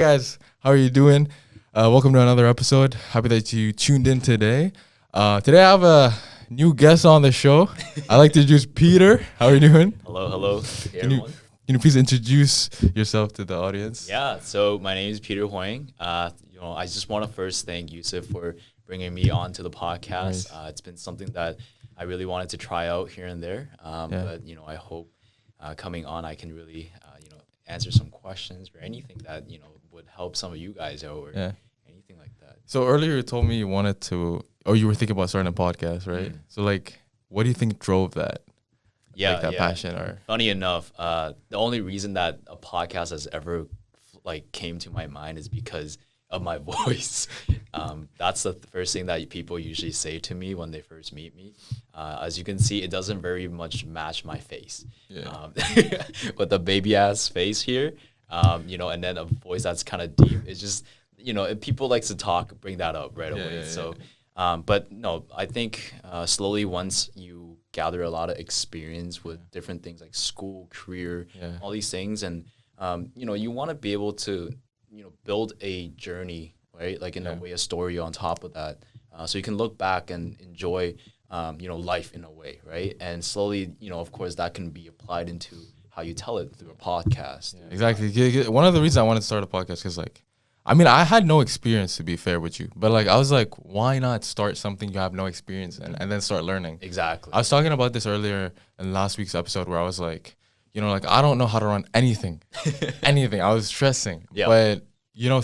Guys, how are you doing? Welcome to another episode. Happy that you tuned in today. Today I have a new guest on the show. I'd like to introduce Peter. How are you doing? Hello. Hey, Can you, everyone. can you please introduce yourself to the audience? Yeah, so my name is Peter Huang. I just want to first thank Yusuf for bringing me on to the podcast. Nice. It's been something that I really wanted to try out here and there. But I hope coming on I can really answer some questions or anything that would help some of you guys out or anything like that. So earlier you told me you wanted to, or you were thinking about starting a podcast, right? So what do you think drove that? That passion or? Funny enough, the only reason that a podcast has ever came to my mind is because of my voice. That's the first thing that people usually say to me when they first meet me. As you can see, it doesn't very much match my face. With a baby ass face here, and then a voice that's kind of deep. It's just, if people like to talk, bring that up right away. But no, I think slowly once you gather a lot of experience with different things like school, career, all these things, and you want to be able to build a journey, right? Like in a way, a story on top of that, so you can look back and enjoy life in a way, right? And slowly, of course, that can be applied into how you tell it through a podcast. Yeah, exactly. One of the reasons I wanted to start a podcast is I had no experience, to be fair with you, but I was like, why not start something you have no experience in and then start learning? Exactly. I was talking about this earlier in last week's episode where I was like, I don't know how to run anything. I was stressing. Yeah. But,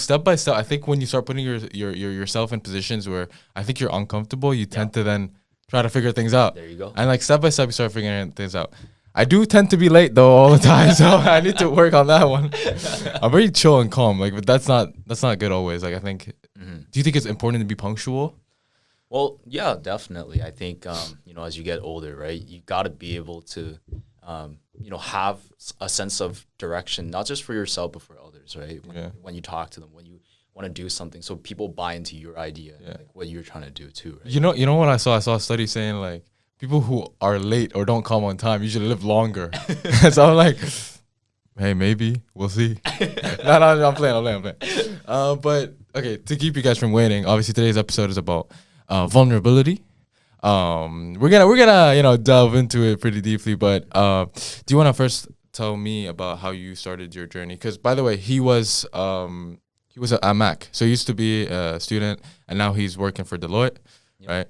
step by step, I think when you start putting yourself in positions where I think you're uncomfortable, you tend to then try to figure things out. There you go. And step by step, you start figuring things out. I do tend to be late though all the time, so I need to work on that one. I'm very chill and calm, but that's not good always. I think. Do you think it's important to be punctual? Well, yeah, definitely. I think as you get older, right, you got to be able to have a sense of direction, not just for yourself but for others, right? When you talk to them, when you want to do something, so people buy into your idea, like what you're trying to do too. Right? You know what I saw? I saw a study saying people who are late or don't come on time usually live longer. So I'm like, hey, maybe we'll see. No, I'm playing. But okay, to keep you guys from waiting, obviously today's episode is about vulnerability. We're gonna delve into it pretty deeply. But do you want to first tell me about how you started your journey? Because by the way, he was at Mac, so he used to be a student, and now he's working for Deloitte, right?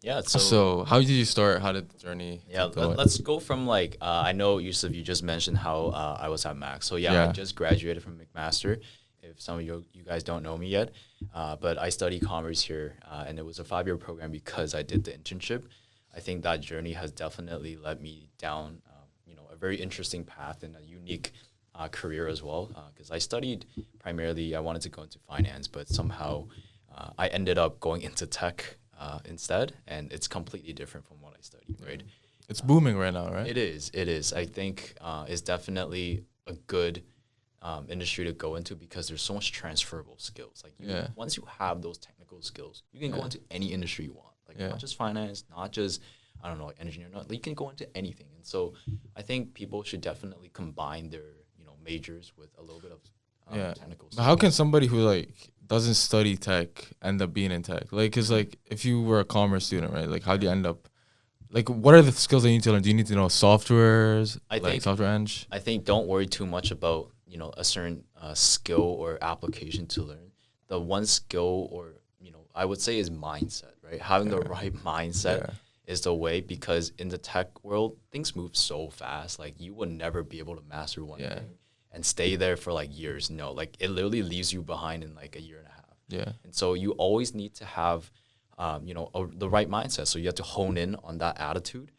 Yeah. So how did you start? How did the journey? Yeah, let's go from I know, Yusuf, you just mentioned how I was at Mac. So I just graduated from McMaster. If some of you guys don't know me yet, but I study commerce here, and it was a 5-year program because I did the internship. I think that journey has definitely led me down, a very interesting path and a unique career as well. Because I studied primarily, I wanted to go into finance, but somehow I ended up going into tech instead, and it's completely different from what I studied, right? It's booming right now, right? It is. I think it's definitely a good industry to go into because there's so much transferable skills. Once you have those technical skills, you can go into any industry you want. Not just finance, not just engineering. You can go into anything. And so I think people should definitely combine their majors with a little bit of technical skills. But how can somebody who doesn't study tech end up being in tech? Because if you were a commerce student, right? How do you end up? What are the skills that you need to learn? Do you need to know softwares? Software eng? I think don't worry too much about a certain skill or application to learn. The one skill or I would say is mindset, right? Having the right mindset is the way, because in the tech world things move so fast. You would never be able to master one thing and stay there for years. No, it literally leaves you behind in a year and a half. Yeah. And so you always need to have the right mindset. So you have to hone in on that attitude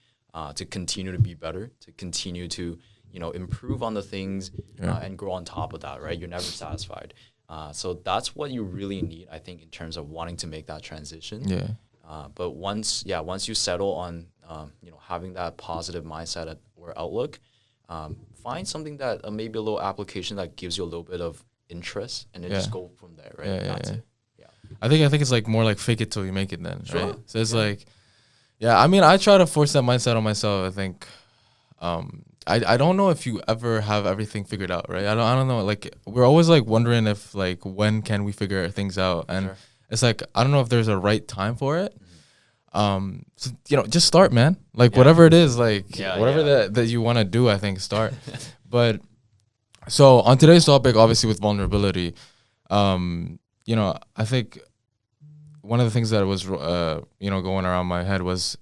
to continue to be better, to continue to improve on the things and grow on top of that, right? You're never satisfied. So that's what you really need, I think, in terms of wanting to make that transition. Yeah. But once you settle on having that positive mindset or outlook, find something that maybe a little application that gives you a little bit of interest, and then just go from there, right? That's it. I think it's more fake it till you make it then, sure. Right? So it's I try to force that mindset on myself. I think I don't know if you ever have everything figured out, right? I don't know. Like we're always like wondering if like when can we figure things out, and Sure. it's like I don't know if there's a right time for it. So just start, man. Like whatever it is, like whatever that you want to do, I think start. But so on today's topic, obviously with vulnerability, I think one of the things that was going around my head was,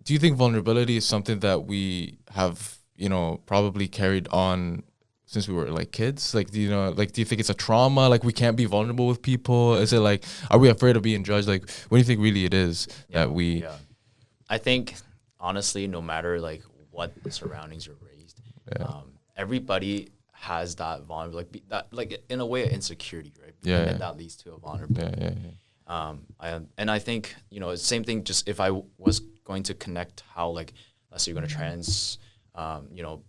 do you think vulnerability is something that we have, probably carried on since we were like kids? Like, do you think it's a trauma? Like we can't be vulnerable with people? Is it like, are we afraid of being judged? Like, what do you think really it is that we? Yeah. I think honestly, no matter like what the surroundings you're raised, everybody has that vulnerability, like in a way, of insecurity, right? Yeah. And that leads to a vulnerability. Yeah. I think it's the same thing. Just if I was going to connect how, like, let's say you're going to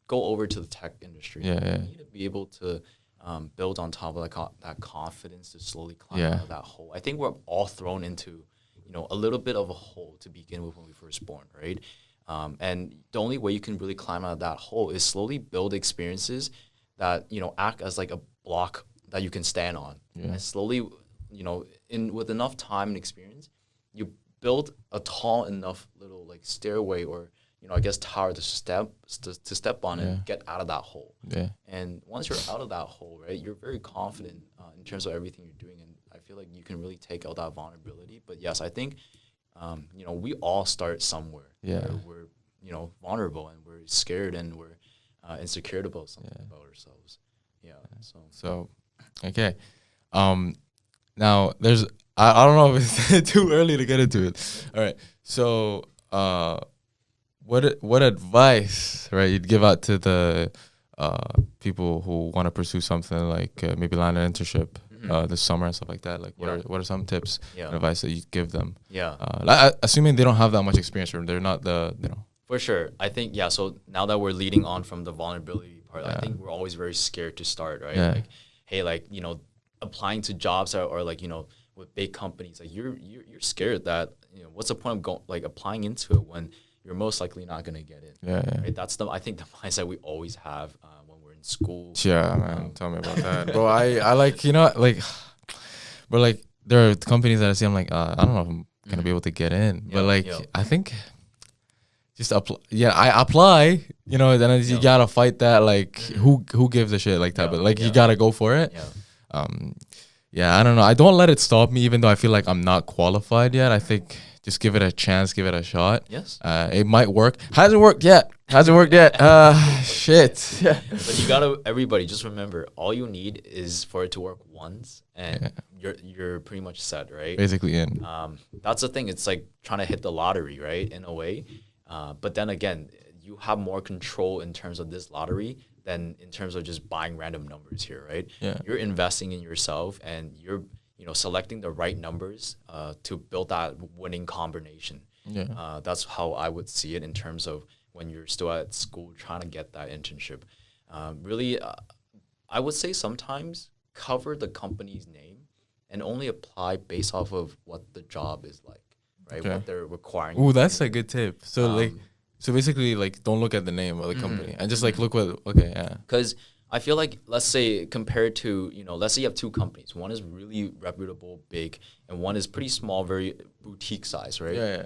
go over to the tech industry. You need to be able to build on top of that confidence to slowly climb out of that hole. I think we're all thrown into a little bit of a hole to begin with when we first born, right? And the only way you can really climb out of that hole is slowly build experiences that act as like a block that you can stand on, and slowly with enough time and experience, you build a tall enough little like stairway or I guess tower to step on and get out of that hole. And once you're out of that hole, right, you're very confident in terms of everything you're doing, and I feel like you can really take out that vulnerability. But yes, I think we all start somewhere. Where we're vulnerable and we're scared and we're insecure about something about ourselves. So okay. Now there's I don't know if it's too early to get into it. All right. So what advice, right, you'd give out to the people who want to pursue something like maybe land an internship this summer and stuff like that? Like what are some tips and advice that you'd give them? Assuming they don't have that much experience or they're not For sure. I think, so now that we're leading on from the vulnerability part, I think we're always very scared to start, right? Like, hey, like, applying to jobs or like, with big companies, like you're scared that, what's the point of applying into it when you're most likely not going to get in. Right? That's I think the mindset we always have when we're in school. Yeah, man. Tell me about that. Bro, I like, but like there are companies that I see, I'm like, I don't know if I'm going to be able to get in. But like, I think just apply. Yeah, I apply, then you got to fight that. Like, who gives a shit like that? But like, you got to go for it. I don't know. I don't let it stop me, even though I feel like I'm not qualified yet. I think just give it a chance, give it a shot. Yes. It might work. Hasn't worked yet. Shit. But everybody just remember, all you need is for it to work once and you're pretty much set, right? Basically in. That's the thing. It's like trying to hit the lottery, right? In a way. But then again, you have more control in terms of this lottery than in terms of just buying random numbers here, right? You're investing in yourself and you're selecting the right numbers to build that winning combination. That's how I would see it in terms of when you're still at school trying to get that internship. Really, I would say sometimes cover the company's name and only apply based off of what the job is like, right? What they're requiring. Ooh, that's a good tip. So so basically, like, don't look at the name of the company and just like look what. Because I feel like, let's say compared to, let's say you have two companies. One is really reputable, big, and one is pretty small, very boutique size, right?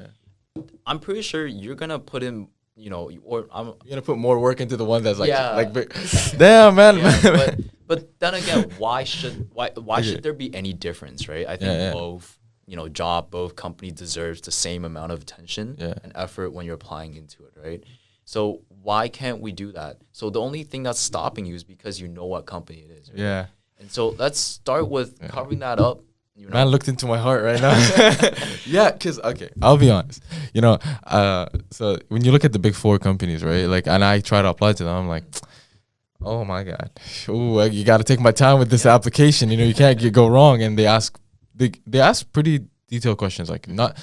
I'm pretty sure you're gonna put in, you're gonna put more work into the one that's like damn, man. But then again, why should there be any difference, right? I think both both companies deserves the same amount of attention and effort when you're applying into it, right? So why can't we do that? So the only thing that's stopping you is because you know what company it is, right? And so let's start with covering that up. Man looked into my heart right now. Because, okay, I'll be honest. So when you look at the big four companies, right? Like, and I try to apply to them, I'm like, oh my God. Ooh, you got to take my time with this application. You can't go wrong. And they ask pretty detailed questions, like not,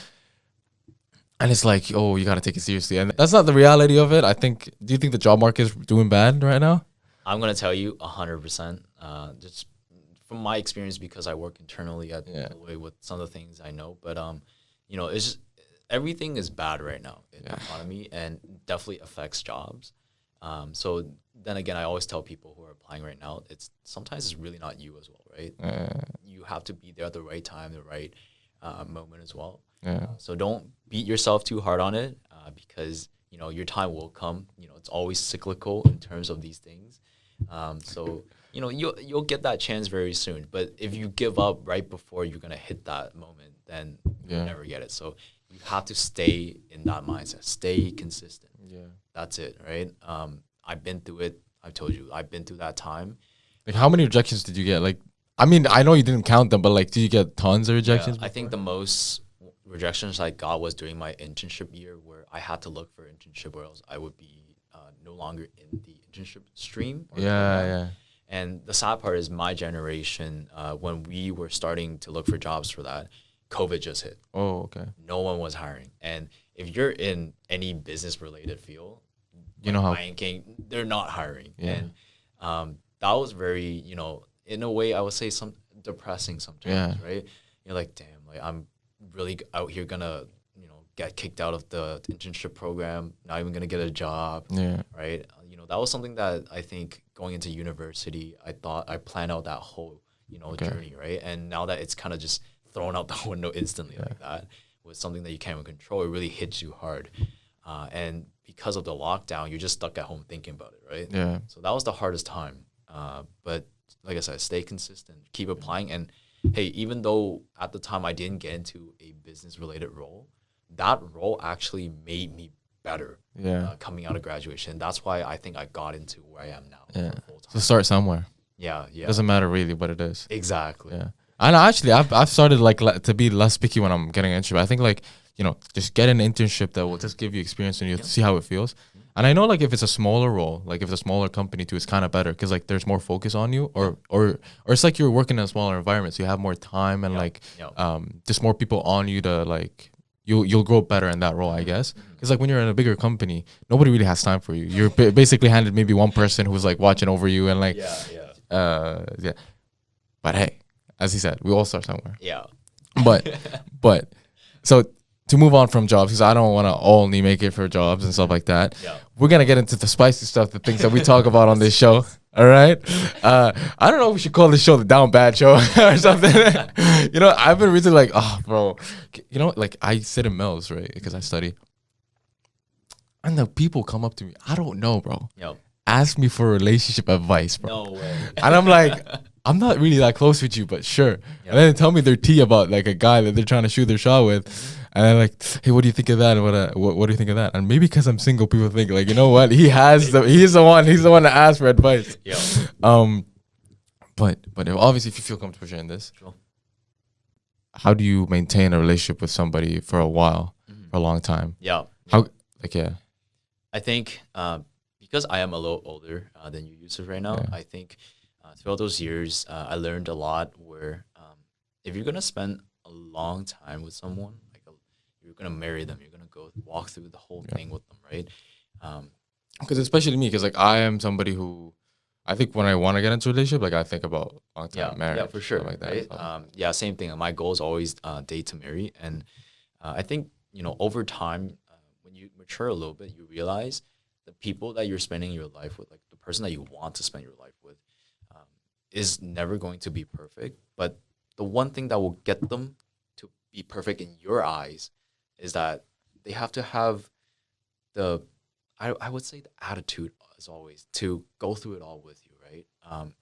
and it's like, oh, you got to take it seriously. And that's not the reality of it. Do you think the job market is doing bad right now? I'm going to tell you 100%. Just from my experience, because I work internally at Deloitte with some of the things I know, but it's just, everything is bad right now in the economy and definitely affects jobs. So then again, I always tell people who are applying right now, sometimes it's really not you as well, right? You have to be there at the right time, the right moment as well. So don't beat yourself too hard on it, because your time will come. It's always cyclical in terms of these things. So you'll get that chance very soon. But if you give up right before you're gonna hit that moment, then you'll never get it. So you have to stay in that mindset, stay consistent. That's it, right? I've been through it. I've told you, I've been through that time. Like, how many rejections did you get? Like, I mean, I know you didn't count them, but like, did you get tons of rejections? I think the most rejections I got was during my internship year, where I had to look for internship, or else I would be no longer in the internship stream. And the sad part is my generation, when we were starting to look for jobs for that, COVID just hit. Oh, okay. No one was hiring. And if you're in any business related field, how banking, they're not hiring. And that was very, in a way, I would say depressing sometimes, right? You're like, damn, like I'm really out here gonna, get kicked out of the internship program, not even gonna get a job, right? That was something that I think going into university, I thought I planned out that whole, journey, right? And now that it's kind of just thrown out the window instantly like that, with something that you can't even control, it really hits you hard. And because of the lockdown, you're just stuck at home thinking about it, right? Yeah. So that was the hardest time. But like I said, stay consistent, keep applying. And hey, even though at the time I didn't get into a business related role, that role actually made me better coming out of graduation. That's why I think I got into where I am now. So start somewhere. Yeah. Doesn't matter really what it is. Exactly. Yeah. And actually, I've started to be less picky when I'm getting an internship. I think just get an internship that will just give you experience and you see how it feels. And I know if it's a smaller role, if it's a smaller company too, it's kind of better because there's more focus on you, or it's like you're working in a smaller environment, so you have more time and just more people on you to you'll grow better in that role, I guess. Because when you're in a bigger company, nobody really has time for you. You're basically handed maybe one person who's watching over you and But hey, as he said, we all start somewhere. Yeah. But so to move on from jobs, because I don't want to only make it for jobs and stuff like that. Yeah. We're gonna get into the spicy stuff, the things that we talk about on this show. All right. I don't know if we should call this show the Down Bad Show or something. I've been really bro. I sit in Mel's, right? Because I study. And the people come up to me. I don't know, bro. Yep. Ask me for relationship advice, bro. No way. And I'm like, I'm not really that close with you, but sure. Yep. And then they tell me their tea about a guy that they're trying to shoot their shot with. And I'm like, hey, what do you think of that? And what do you think of that? And maybe because I'm single, people think you know what? He's the one to ask for advice. Yeah. But obviously, if you feel comfortable sharing this, sure. How do you maintain a relationship with somebody for a while, for a long time? Yeah. How I think because I am a little older than you, Yusuf, right now, I think throughout those years, I learned a lot where if you're going to spend a long time with someone, you're going to marry them, you're going to walk through the whole thing with them, right? Because especially me, because I am somebody who, I think when I want to get into a relationship, I think about long time marriage. Yeah, for sure. Like that. Right? So. Same thing. My goal is always date to marry. And I think, over time, when you mature a little bit, you realize the people that you're spending your life with, the person that you want to spend your life with, is never going to be perfect. But the one thing that will get them to be perfect in your eyes is that they have to have I would say the attitude, as always, to go through it all with you, right?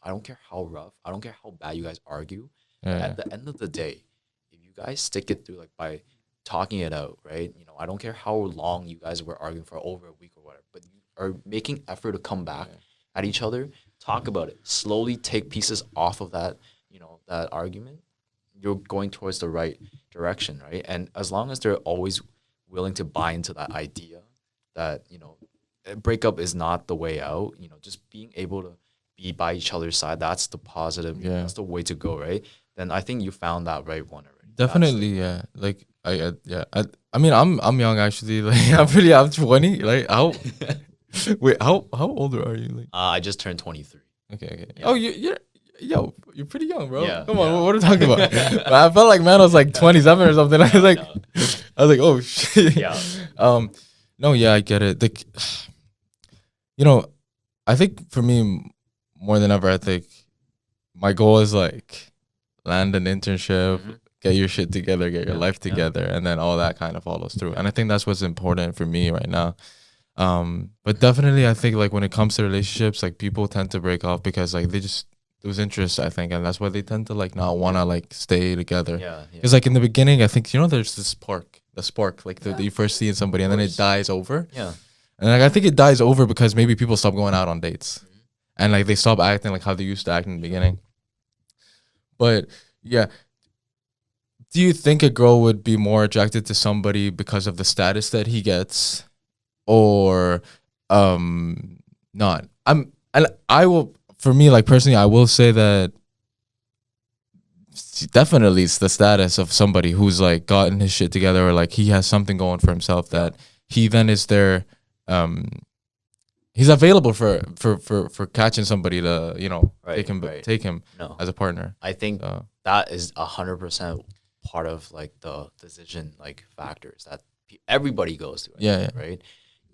I don't care how rough, I don't care how bad you guys argue. At the end of the day, if you guys stick it through by talking it out, right? I don't care how long you guys were arguing for over a week or whatever, but you are making effort to come back at each other, talk about it, slowly take pieces off of that, that argument, you're going towards the right direction, right? And as long as they're always willing to buy into that idea that, breakup is not the way out, just being able to be by each other's side, that's the positive, that's the way to go, right? Then I think you found that right one already. Definitely, I mean, I'm young actually. I'm 20. How old are you? I just turned 23. Okay. Yeah. Oh, you're pretty young, bro. Yeah, Come on, what are we talking about? I felt like I was 27 or something. I was like, oh shit. Yeah. No, I get it. you know, I think for me, more than ever, I think my goal is like land an internship, get your shit together, get your life together, and then all that kind of follows through. And I think that's what's important for me right now. But definitely, I think like when it comes to relationships, like people tend to break off because like they just lose interest, I think, and that's why they tend to like not want to like stay together. Yeah. Because like in the beginning, I think there's this spark, like that you first see in somebody, and then it dies over. Yeah. And like I think it dies over because maybe people stop going out on dates, and like they stop acting like how they used to act in the beginning. But yeah, do you think a girl would be more attracted to somebody because of the status that he gets, or not? And I will, for me, like personally, I will say that definitely it's the status of somebody who's like gotten his shit together, or like he has something going for himself, that he then is there. He's available for catching somebody to take him No. as a partner. I think that is 100% part of like the decision like factors that everybody goes through. Right.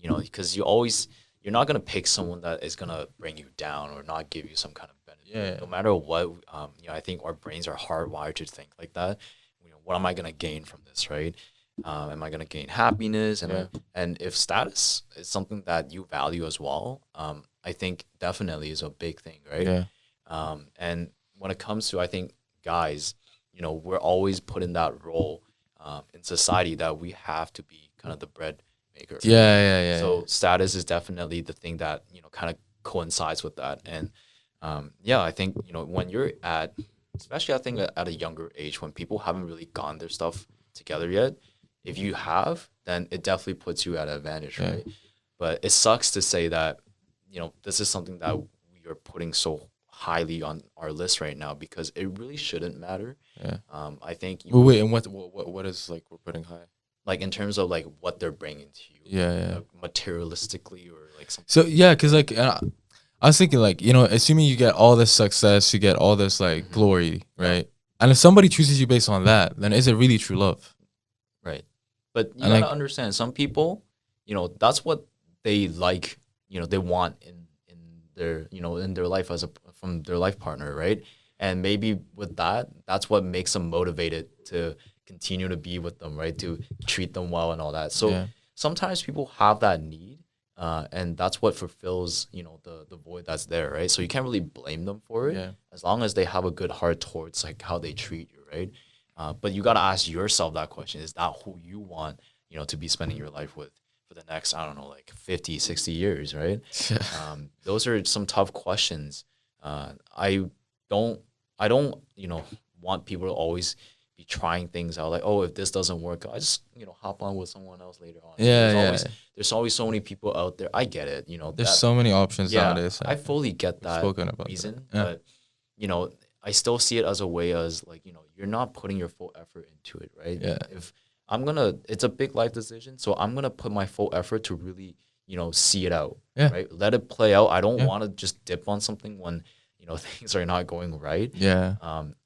Because you're not gonna pick someone that is gonna bring you down or not give you some kind of benefit. No matter what, I think our brains are hardwired to think like that. What am I gonna gain from this, right? Am I gonna gain happiness? And if status is something that you value as well, I think definitely is a big thing, right? And when it comes to, I think, guys, we're always put in that role in society that we have to be kind of the bread maker. So status is definitely the thing that kind of coincides with that. And I think when you're especially I think at a younger age, when people haven't really gotten their stuff together yet, if you have, then it definitely puts you at an advantage, right? But it sucks to say that this is something that we are putting so highly on our list right now, because it really shouldn't matter. I think. Wait, and what is like we're putting high? Like in terms of like what they're bringing to you, materialistically or like something. So because like I was thinking like assuming you get all this success, you get all this like glory, right? And if somebody chooses you based on that, then is it really true love? Right. But you gotta understand, some people, that's what they like, they want in their in their life from their life partner, right? And maybe with that, that's what makes them motivated to continue to be with them, right? To treat them well and all that. So sometimes people have that need, and that's what fulfills, the void that's there, right? So you can't really blame them for it, as long as they have a good heart towards like how they treat you, right? But you got to ask yourself that question: is that who you want, to be spending your life with for the next, I don't know, like 50, 60 years, right? Those are some tough questions. I don't, want people to always be trying things out. Like, oh, if this doesn't work, I just, hop on with someone else later on. There's always so many people out there. I get it. There's so many options nowadays. I fully get that reason, but I still see it as a way as like, you're not putting your full effort into it, right? If it's a big life decision, so I'm gonna put my full effort to really, see it out, right? Let it play out. I don't want to just dip on something when, things are not going right.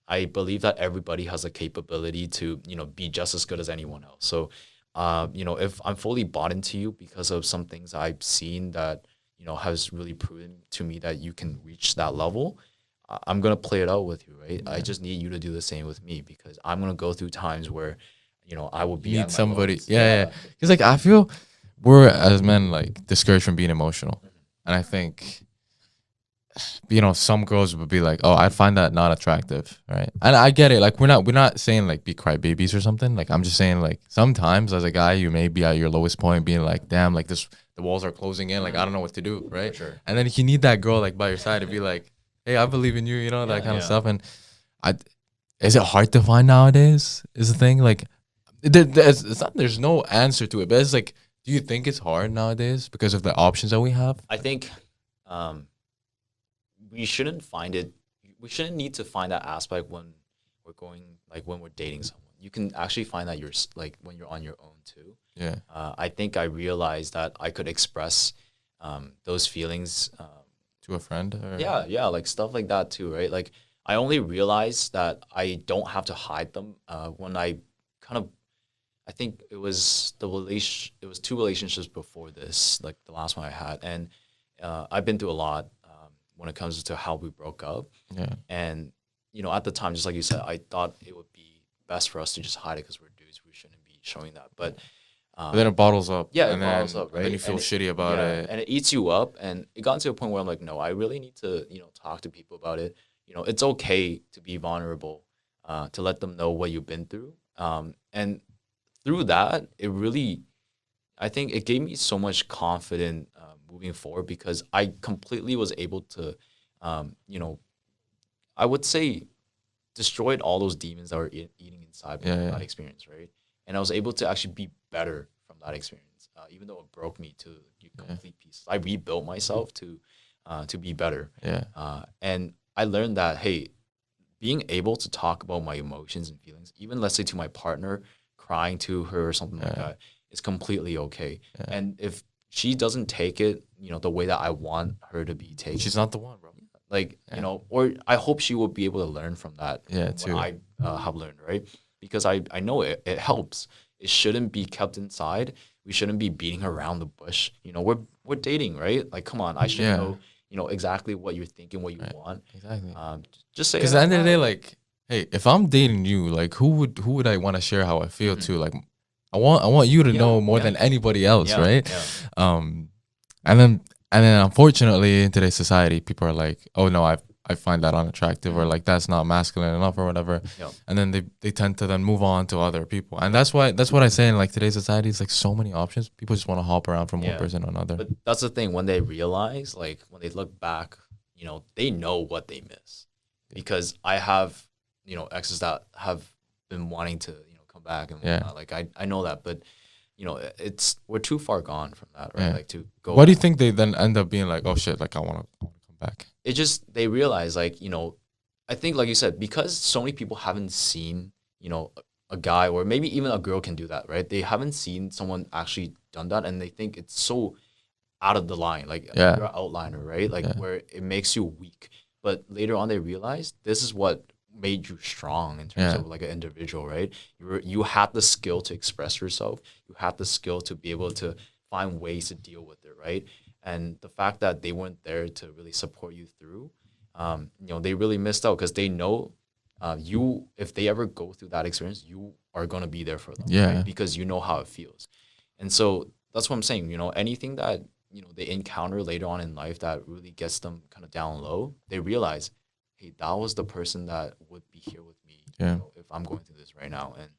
I believe that everybody has a capability to, be just as good as anyone else. So, if I'm fully bought into you because of some things I've seen that, has really proven to me that you can reach that level, I'm going to play it out with you, right? I just need you to do the same with me, because I'm going to go through times where, I will be need somebody. Because like I feel we're as men like discouraged from being emotional, and I think some girls would be like, oh, I find that not attractive, right? And I get it. Like we're not saying like be crybabies or something. Like I'm just saying like sometimes as a guy you may be at your lowest point, being like, damn, like the walls are closing in, like I don't know what to do, right? Sure. And then you need that girl like by your side to be like, hey, I believe in you, that kind of stuff. And is it hard to find nowadays? Is the thing like. There's no answer to it, but it's like, do you think it's hard nowadays because of the options that we have? I think we shouldn't need to find that aspect when we're dating someone. You can actually find that you're like when you're on your own too. I think I realized that I could express those feelings to a friend. Like stuff like that too, right? Like I only realized that I don't have to hide them when I kind of. I think it was it was 2 relationships before this, like the last one I had, and I've been through a lot when it comes to how we broke up. Yeah. And, at the time, just like you said, I thought it would be best for us to just hide it because we're dudes. We shouldn't be showing that. But then it bottles up. yeah, and it bottles up, right? And then you feel shitty about it. And it eats you up. And it got to a point where I'm like, no, I really need to, talk to people about it. It's okay to be vulnerable, to let them know what you've been through. And through that, I think it gave me so much confidence moving forward because I completely was able to, I would say destroyed all those demons that were eating inside me from that experience, right? And I was able to actually be better from that experience, even though it broke me to complete pieces. I rebuilt myself to be better. Yeah. And I learned that, hey, being able to talk about my emotions and feelings, even let's say to my partner, crying to her or something like that, is completely okay. Yeah. And if she doesn't take it, the way that I want her to be taken, she's not the one, bro. Like, or I hope she will be able to learn from that. Yeah, too. I have learned, right? Because I know it helps. It shouldn't be kept inside. We shouldn't be beating around the bush. We're dating, right? Like, come on, I should know, exactly what you're thinking, what you want. Exactly. Just say. Because at the end of the day, like, hey, if I'm dating you, like, who would I want to share how I feel to? Like, I want you to know more than anybody else, right? Yeah. And then unfortunately in today's society, people are like, oh no, I find that unattractive, or like that's not masculine enough or whatever. Yep. And then they tend to then move on to other people. And that's what I say in like today's society is like so many options. People just want to hop around from one person to another. But that's the thing, when they realize, like when they look back, they know what they miss. Because I have, exes that have been wanting to, come back and whatnot. Like I know that, but we're too far gone from that, right? Like to go. Why do you think they then end up being like, oh shit, like I want to come back? It just, they realize, like, I think, like you said, because so many people haven't seen, a guy or maybe even a girl can do that, right? They haven't seen someone actually done that, and they think it's so out of the line, like you're an outliner, right? Like where it makes you weak. But later on, they realize this is what made you strong in terms of like an individual, right? You had the skill to express yourself. You had the skill to be able to find ways to deal with it, right? And the fact that they weren't there to really support you through, they really missed out, because they know if they ever go through that experience, you are going to be there for them, right? Because you know how it feels. And so that's what I'm saying, anything that, they encounter later on in life that really gets them kind of down low, they realize, hey, that was the person that would be here with me if I'm going through this right now. And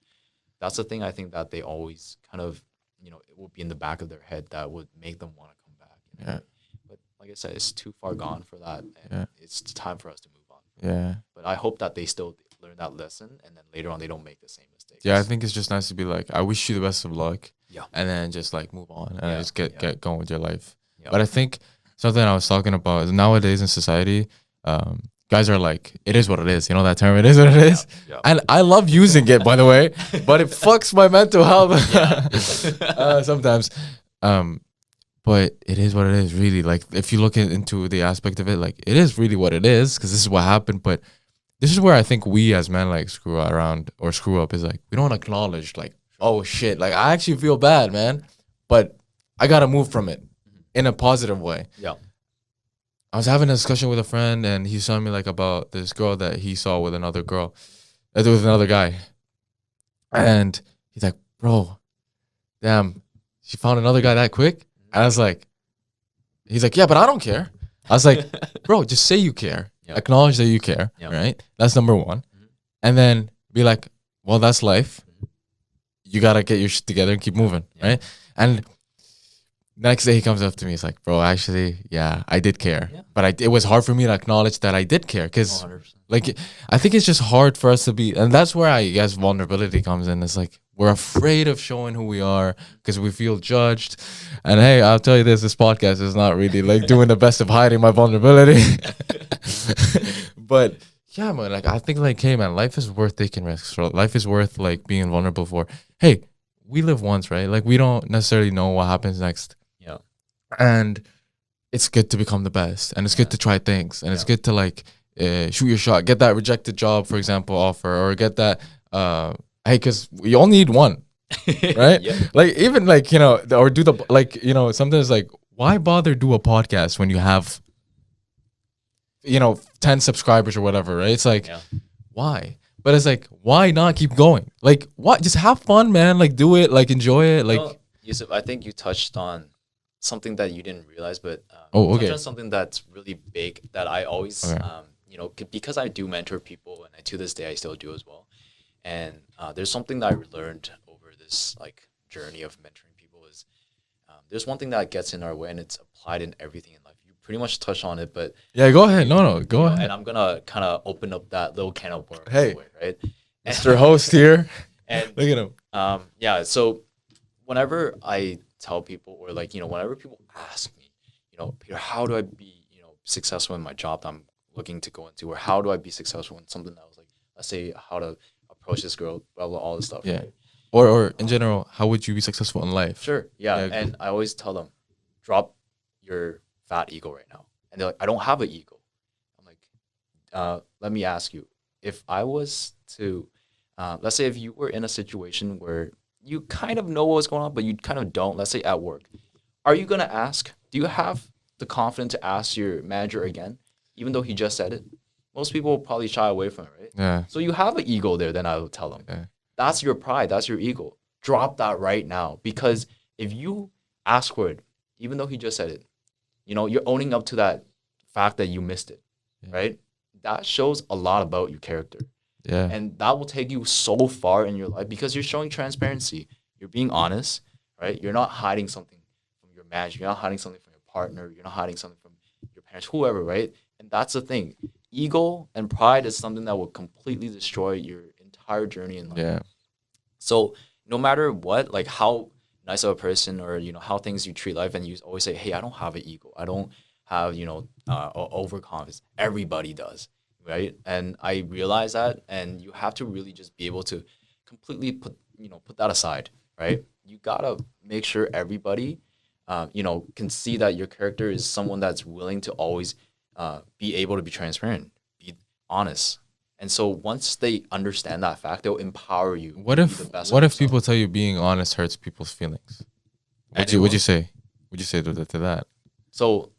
that's the thing I think that they always kind of, it will be in the back of their head that would make them want to come back. Yeah. But like I said, it's too far gone for that. And it's time for us to move on. Yeah. But I hope that they still learn that lesson, and then later on they don't make the same mistakes. Yeah, I think it's just nice to be like, I wish you the best of luck. Yeah. And then just like move on and just get going with your life. Yep. But I think something I was talking about is nowadays in society, guys are like, it is what it is. You know that term, it is what it is? Yeah. And I love using it, by the way, but it fucks my mental health sometimes. But it is what it is, really. Like, if you look into the aspect of it, like, it is really what it is, because this is what happened. But this is where I think we as men, like, screw up, is like, we don't acknowledge, like, oh, shit, like, I actually feel bad, man. But I got to move from it in a positive way. Yeah. I was having a discussion with a friend, and he was telling me like about this girl that he saw with another girl, with another guy. And he's like, bro, damn, she found another guy that quick? And I was like, he's like, yeah, but I don't care. I was like, bro, just say you care. Yep. Acknowledge that you care, right? That's number one. Mm-hmm. And then be like, well, that's life. You got to get your shit together and keep moving, right? And next day he comes up to me. He's like, bro, actually, yeah, I did care. Yeah. But it was hard for me to acknowledge that I did care. Because like, I think it's just hard for us to be, and that's where I guess vulnerability comes in. It's like, we're afraid of showing who we are because we feel judged. And hey, I'll tell you this podcast is not really like doing the best of hiding my vulnerability. But yeah, man, like I think like, hey man, life is worth taking risks. Life is worth like being vulnerable for. Hey, we live once, right? Like we don't necessarily know what happens next. Yeah. And it's good to become the best, and it's good to try things, and it's good to like shoot your shot, get that rejected job, for example, offer, or get that hey, because we all need one, right? Like even like, or do the like, sometimes like why bother do a podcast when you have, 10 subscribers or whatever, right? It's like, why? But it's like, why not keep going? Like, what? Just have fun, man. Like, do it. Like, enjoy it. Like, Yusuf, I think you touched on something that you didn't realize, but okay. touched on something that's really big that I always, because I do mentor people, and to this day I still do as well. And there's something that I learned over this like journey of mentoring people is there's one thing that gets in our way, and it's applied in everything in life. You pretty much touched on it, but yeah, go ahead. No, go ahead. And I'm gonna kind of open up that little can of worms. Hey, right, Mr. Host here. And look at him. So whenever I tell people, or like whenever people ask me, Peter, how do I be successful in my job that I'm looking to go into, or how do I be successful in something that was like, let's say, how to approach this girl, blah blah, all this stuff. Yeah. Right? Or in general, how would you be successful in life? Sure. Yeah. And I always tell them, drop your fat ego right now. And they're like, I don't have an ego. I'm like, let me ask you, if I was to, let's say if you were in a situation where you kind of know what's going on, but you kind of don't, let's say at work, are you going to ask, do you have the confidence to ask your manager again, even though he just said it? Most people will probably shy away from it, right? Yeah. So you have an ego there, then I will tell them. Yeah. That's your pride. That's your ego. Drop that right now. Because if you ask for it, even though he just said it, you're owning up to that fact that you missed it, right? That shows a lot about your character. Yeah. And that will take you so far in your life because you're showing transparency. You're being honest, right? You're not hiding something from your manager. You're not hiding something from your partner. You're not hiding something from your parents, whoever, right? And that's the thing. Ego and pride is something that will completely destroy your entire journey in life. Yeah. So no matter what, like how nice of a person or, how things you treat life, and you always say, hey, I don't have an ego. I don't have, overconfidence. Everybody does, right? And I realize that, and you have to really just be able to completely put that aside, right? You gotta make sure everybody, can see that your character is someone that's willing to always be able to be transparent, be honest. And so once they understand that fact, they'll empower you. What if people tell you being honest hurts people's feelings? Would you say? Would you say to that? So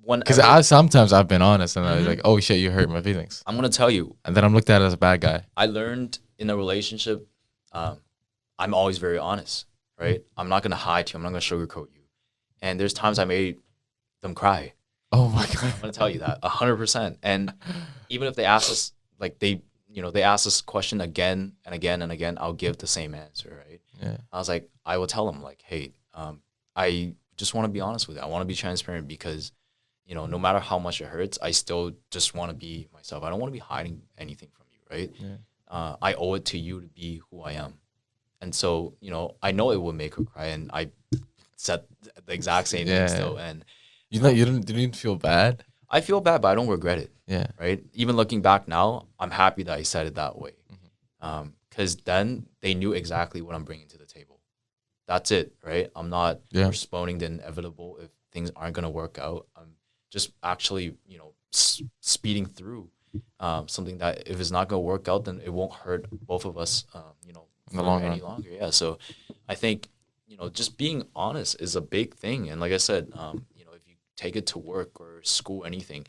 because sometimes I've been honest and I was like, oh shit, you hurt my feelings. I'm gonna tell you. And then I'm looked at as a bad guy. I learned in a relationship, I'm always very honest, right? I'm not gonna hide to you. I'm not gonna sugarcoat you. And there's times I made them cry. Oh my God. I'm gonna tell you that 100%. And even if they ask us, like they ask this question again and again and again, I'll give the same answer, right? Yeah. I was like, I will tell them like, hey, I just want to be honest with you. I want to be transparent because, no matter how much it hurts, I still just want to be myself. I don't want to be hiding anything from you, right? Yeah. I owe it to you to be who I am. And so, I know it will make her cry, and I said the exact same thing still. And you didn't feel bad? I feel bad, but I don't regret it. Yeah. Right. Even looking back now, I'm happy that I said it that way. Because then they knew exactly what I'm bringing to the table. That's it. Right. I'm not postponing the inevitable. If things aren't going to work out, I'm just actually, speeding through something that if it's not going to work out, then it won't hurt both of us, in the long run. Any longer. Yeah. So I think, just being honest is a big thing. And like I said, if you take it to work or school, anything,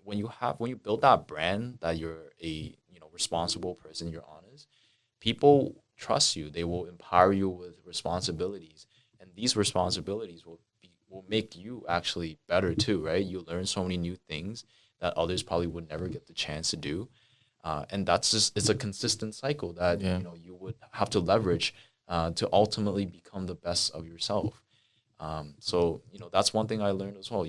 when you build that brand that you're a responsible person, you're honest, people trust you. They will empower you with responsibilities, and these responsibilities will make you actually better too, right? You learn so many new things that others probably would never get the chance to do, and it's a consistent cycle that you would have to leverage to ultimately become the best of yourself. So that's one thing I learned as well.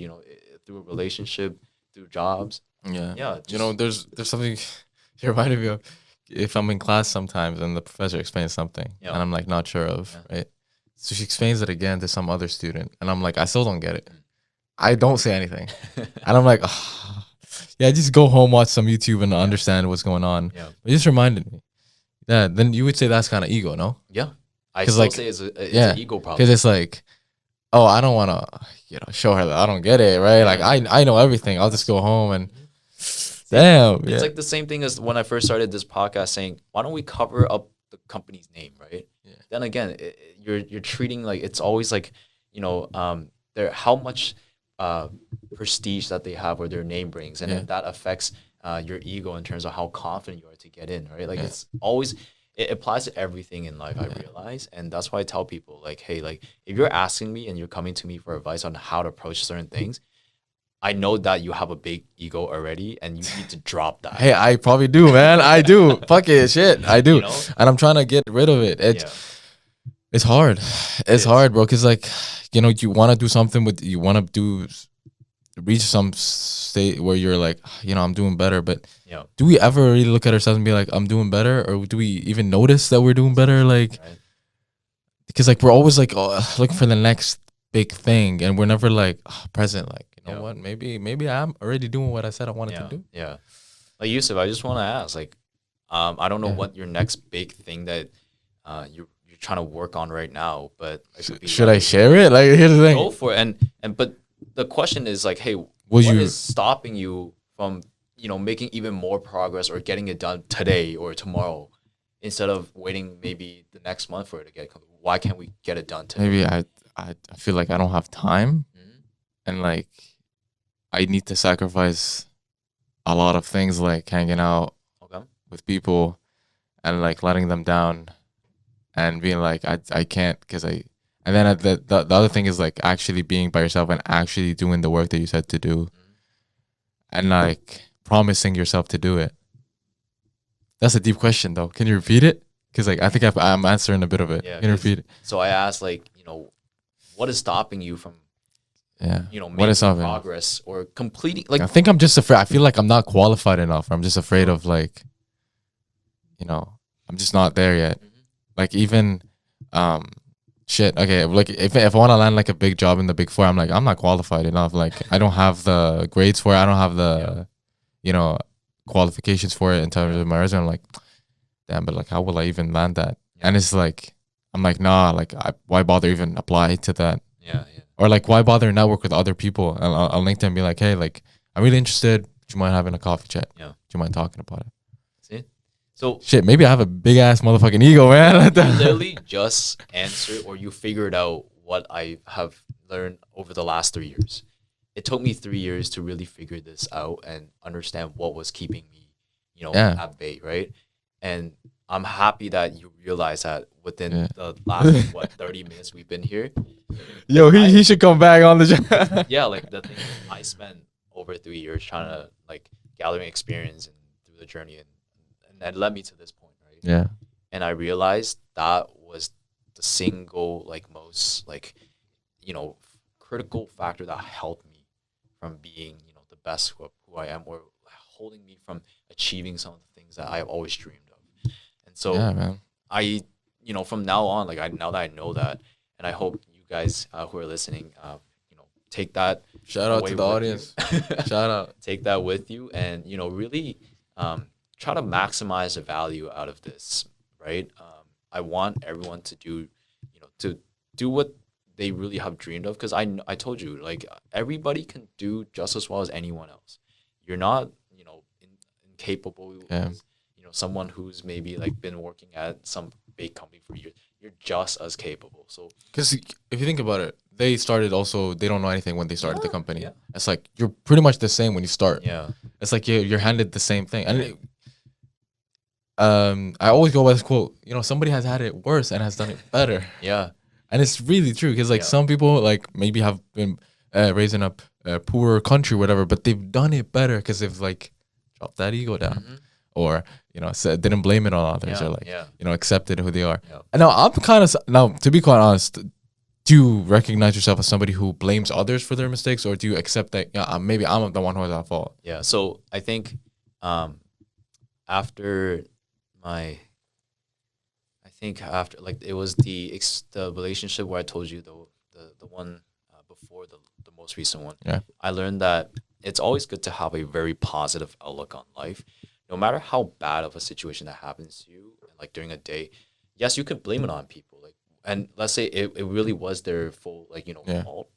Through a relationship, through jobs. Yeah. There's something you reminded me of. If I'm in class sometimes and the professor explains something and I'm like not sure of, right? So she explains it again to some other student and I'm like, I still don't get it. I don't say anything. And I'm like, oh, yeah, just go home, watch some YouTube and understand what's going on. Yeah. It just reminded me. Yeah, then you would say that's kind of ego, no? Yeah. I still say it's an ego problem. Because it's like, oh, I don't want to, show her that I don't get it, right? Yeah. Like I know everything. I'll just go home and damn. It's like the same thing as when I first started this podcast, saying, why don't we cover up the company's name, right? Yeah. Then again, you're treating like it's always like, their how much prestige that they have or their name brings, and then that affects your ego in terms of how confident you are to get in, right? Like it's always it applies to everything in life. I realize, and that's why I tell people like, hey, like if you're asking me and you're coming to me for advice on how to approach certain things, I know that you have a big ego already, and you need to drop that. Hey, I probably do, man. I do. Fuck it, shit. I do, You know? and I'm trying to get rid of it. It's hard. It's hard, bro. Cause like, you know, you want to do something you want to reach some state where you're like, you know, I'm doing better. But do we ever really look at ourselves and be like, I'm doing better, or do we even notice that we're doing better? Like, because like we're always like looking for the next big thing, and we're never like present. Like, you know what? Maybe I'm already doing what I said I wanted to do. Yeah. Like Yusuf, I just want to ask, like, I don't know what your next big thing that you're trying to work on right now, but should I share it? Like, here's the thing. Go for it. And but the question is like, hey, what is stopping you from, you know, making even more progress or getting it done today or tomorrow instead of waiting maybe the next month for it to get? Why can't we get it done today? Maybe I feel like I don't have time, and like I need to sacrifice a lot of things, like hanging out with people and like letting them down and being like I can't because I. And then the other thing is like actually being by yourself and actually doing the work that you said to do, and like promising yourself to do it. That's a deep question, though. Can you repeat it? Because like I think I'm answering a bit of it. Can you repeat it? So I asked, like, you know, what is stopping you from, you know, making progress or completing? Like, I think I'm just afraid. I feel like I'm not qualified enough. I'm just afraid of like, you know, I'm just not there yet. Like even, shit. Okay, like if I want to land like a big job in the Big Four, I'm like I'm not qualified enough. Like I don't have the grades for it. I don't have the, you know, qualifications for it in terms of my resume. I'm like, damn, but like how will I even land that? And it's like I'm like nah. Like why bother even apply to that? Or like why bother network with other people? I'll link them and be like, hey, like I'm really interested. Do you mind having a coffee chat? Do you mind talking about it? See? So shit, maybe I have a big ass motherfucking ego, man. You literally just answered or you figured out what I have learned over the last 3 years. It took me 3 years to really figure this out and understand what was keeping me, you know, at bay, right? And I'm happy that you realize that within the last 30 minutes we've been here. Yo, he should come back on the job. Yeah, like the thing I spent over 3 years trying to like gathering experience and through the journey and that led me to this point, right? Yeah. And I realized that was the single like most like, you know, critical factor that helped me from being, you know, the best who I am, or holding me from achieving some of the things that I've always dreamed of. And so man. I, you know, from now on, like now that I know that, and I hope you guys who are listening, you know, take that. Shout out to the audience. Shout out. Take that with you, and you know, really try to maximize the value out of this, right? I want everyone to do, you know, to do what they really have dreamed of, because I told you, like everybody can do just as well as anyone else. You're not, you know, incapable. You know, someone who's maybe like been working at some big company for years. You're just as capable. So, because if you think about it, they started also. They don't know anything when they started the company. Yeah. It's like you're pretty much the same when you start. Yeah, it's like you're handed the same thing. And I always go by this quote. You know, somebody has had it worse and has done it better. Yeah. And it's really true, because like some people like maybe have been raised in a poor country, whatever, but they've done it better because they've like dropped that ego down, or you know, didn't blame it on others, or like you know, accepted who they are. And now I'm kind of to be quite honest, do you recognize yourself as somebody who blames others for their mistakes, or do you accept that maybe I'm the one who has at fault? Yeah. So I think after like it was the relationship where I told you the one before the most recent one. Yeah. I learned that it's always good to have a very positive outlook on life, no matter how bad of a situation that happens to you. Like during a day, yes, you could blame it on people. Like, and let's say it really was their full fault.